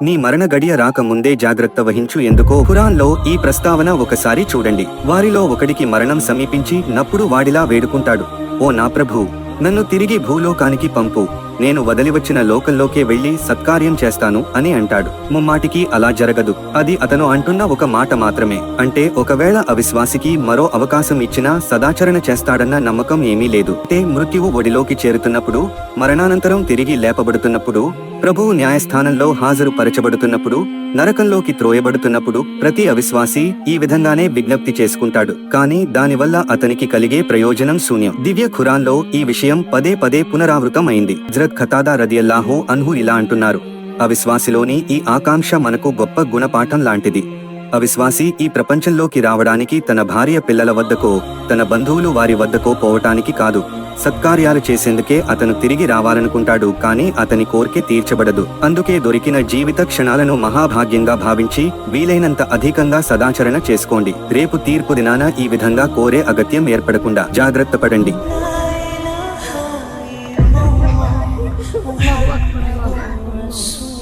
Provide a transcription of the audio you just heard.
నీ మరణ గడియ రాక ముందే జాగ్రత్త వహించు. ఎందుకో ఖురాన్లో ఈ ప్రస్తావన ఒకసారి చూడండి. వారిలో ఒకడికి మరణం సమీపించి నప్పుడు వాడిలా వేడుకుంటాడు, ఓ నా ప్రభూ, నన్ను తిరిగి భూలోకానికి పంపు, నేను వదిలివచ్చిన లోకంలోకే వెళ్లి సత్కార్యం చేస్తాను అని అంటాడు. ముమ్మాటికి అలా జరగదు. అది అతను అంటున్న ఒక మాట మాత్రమే. అంటే ఒకవేళ అవిశ్వాసికి మరో అవకాశం ఇచ్చినా సదాచరణ చేస్తాడన్న నమ్మకం ఏమీ లేదు. అంటే మృత్యువు ఒడిలోకి చేరుతున్నప్పుడు, మరణానంతరం తిరిగి లేపబడుతున్నప్పుడు, ప్రభువు న్యాయస్థానంలో హాజరు పరచబడుతున్నప్పుడు, నరకంలోకి త్రోయబడుతున్నప్పుడు ప్రతి అవిశ్వాసి ఈ విధంగానే విజ్ఞప్తి చేసుకుంటాడు. కానీ దానివల్ల అతనికి కలిగే ప్రయోజనం శూన్యం. దివ్య ఖురాన్లో ఈ విషయం పదే పదే పునరావృతం అయింది. హజ్రత్ ఖతాదా రదియల్లాహు అన్హు ఇలా అంటున్నారు, అవిశ్వాసిలోని ఈ ఆకాంక్ష మనకు గొప్ప గుణపాఠం లాంటిది. అవిశ్వాసి ఈ ప్రపంచంలోకి రావడానికి తన భార్య పిల్లల వద్దకో, తన బంధువులు వారి వద్దకో పోవటానికి కాదు, సత్కార్యాలు చేసేందుకే అతను తిరిగి రావాలనుకుంటాడు. కానీ అతని కోరిక తీర్చబడదు. అందుకే దొరికిన జీవిత క్షణాలను మహాభాగ్యంగా భావించి వీలైనంత అధికంగా సదాచరణ చేసుకోండి. రేపు తీర్పు దినాన ఈ విధంగా కోరే అగత్యం ఏర్పడకుండా జాగ్రత్త పడండి. Allahu Akbar.